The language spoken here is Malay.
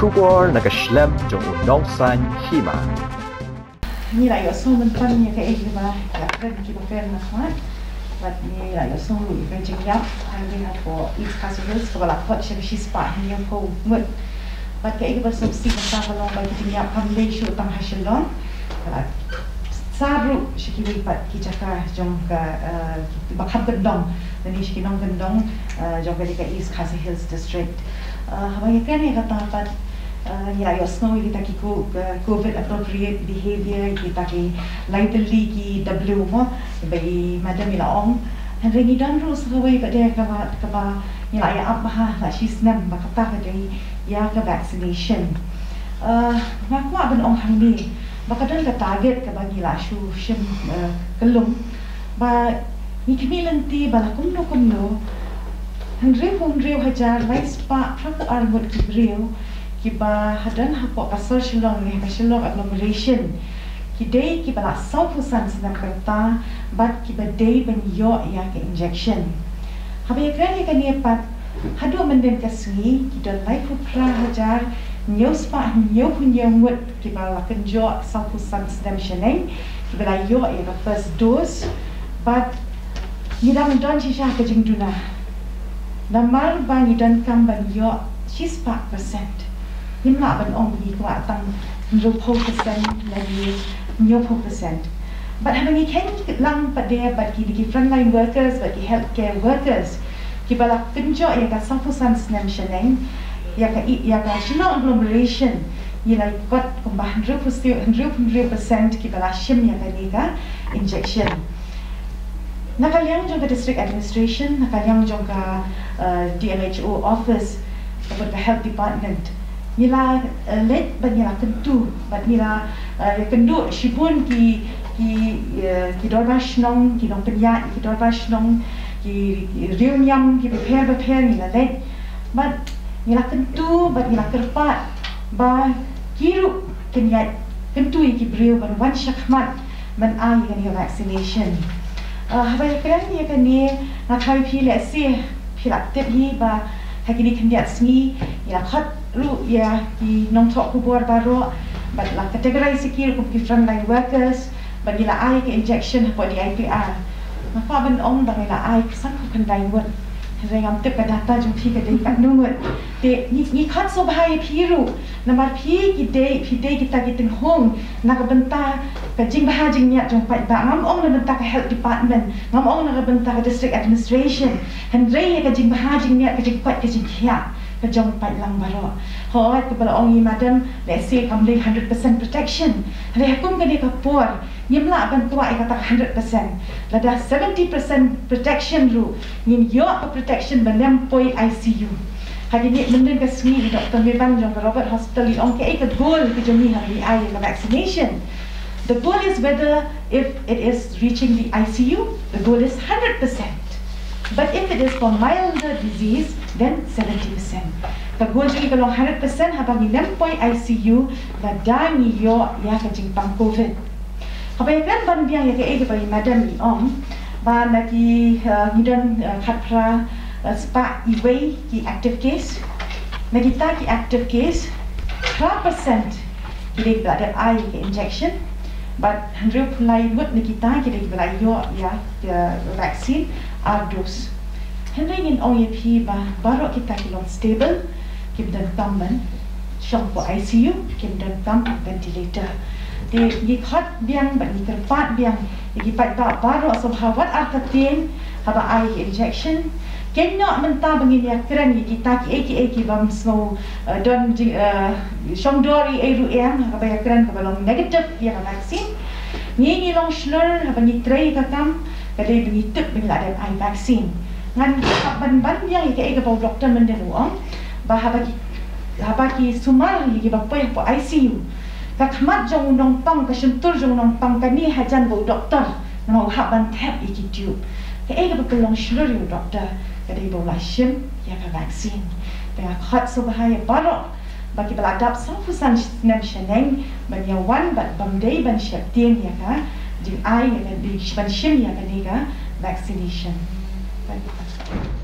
kubor na kaslem jong unongsan hima. Nila yo so man pan niya kay iba ya friend ki ba friend na smart but nila yo so iba jingya ang din ako East Castle Hills ko wala ko siya spot niya ko mut but kay iba so si sa halong ba jingya pamlay show tang hasilon sabru siya ki pat ki jaka jong ka bakab gandong nani siya kinong gandong jong ka East Castle Hills district habang kan ya kata pat ya snow kita ki COVID appropriate behavior kita ki lightly ki W mo bagi madam ila ong henry dan rus kawai pada ka ila ya apa la shisnam bakata ka dai ya ka vaccination ngaku aban ong hangni bakadan ka target ka bagi la shu shim kelum ba ni kemilanti balakum no henry hajar vice pa praku armut kibriu kiba hadan hapo pasal shilong ni shilong agglomeration kidai kiba la 100% sedang kerta but kiba day ben yo ya ke injection habi kran kan ni pat hadu menden kasni kida life pra hajar news pa new mut kiba la kenjo 100% sedang sheneng kiba la yo ya first dose but ni dam don chi sha ke jingduna namal ba ni dan kam ban yo 6% nhưng mà vẫn ổn định quá tăng 0% lagi 0%. But having a can lang pada but ki frontline workers but ki healthcare workers ki balak kenjo yang ka 100% senam sheneng ya ka shino agglomeration yila kot kumbah 100% ki balak shim ya ka ni ka injection. Nakaliang jong ka district administration, nakaliang jong ka DMHO office atau ka health department nila let ban nila kentu ban nila kendu shibun ki dorbash nong ki nong penya ki dorbash nong ki riunyam ki prepare nila let ban nila kentu ban nila kerpat ba kiru kenya kentu ki briu ban wan shakmat ban ai kan vaccination habai kran ni kan ni nakai pi le si pilak tep hi ba hakini kendiat sni ya khat ru ya di nong tok kubur baru but la categorize sikir kum ki frontline workers bagi la ai ke injection apa di IPR maka ban ong bang la ai sang ku kendai wot rengam tep ka data jung phi ka dei ka nungut te ni khat so bhai phiru namar phi ki dei kita ki ting hong na ka benta ka jing bha jing nya jong pai ba ngam ong na benta ka health department ngam ong na ka benta ka district administration han rei ka jing bha jing nya ka jing pat ka jing khia kejong pai lang baro hoat ke bala ong madam let's say kamli 100% protection hari hakum ka di ka por nyimla ban tua I kata 100% lada 70% protection ru nyim yo protection bandam poi ICU hari ni menden ka smi Dr. Meban jong Robert Hospital di ong ke goal ke jong ni hari ai ka vaccination. The goal is whether if it is reaching the ICU the goal is 100%. But if it is for milder disease, then 70%. Kagul jiki kalau 100% habang inampoi ICU, badan niyo ya kajing pang COVID. Habang kan ban biang ya ke bagi madam ni ban lagi ngidon khatra spa iway ki active case. Nagita ki active case 3% kiri ada ai ke injection. But 100 lain wut nikita kiri belayo ya vaksin ardos. Henry ingin OEP baru kita kilong stable, kita tamban, syong po ICU, kita tam ventilator. Di hot biang, di terpat biang, di pat baru asal hawat artatin, haba ai injection. Kenya mentah begini keren kita ki bam snow don syong dori yang haba keren kabalong negatif yang vaksin. Ni long schnur haba ni tray kakam, kadai bunyi tip bila ada ai vaksin. Ngan ban yang ke bau doktor menden uang haba ki sumal ki bapoy po ICU kakmat jong nong pang ka sentur jong nong pang kani hajan bau doktor mau haban tap iki tube ke pelong shlur yu doktor kadai bau lashim ya ka vaksin dengan hot so bahaya barok bagi beladap sampusan nem sheneng ban ya wan bat bamdei ban syaptien ya ka jing ai ya ban shim ya ka vaccination. Thank you.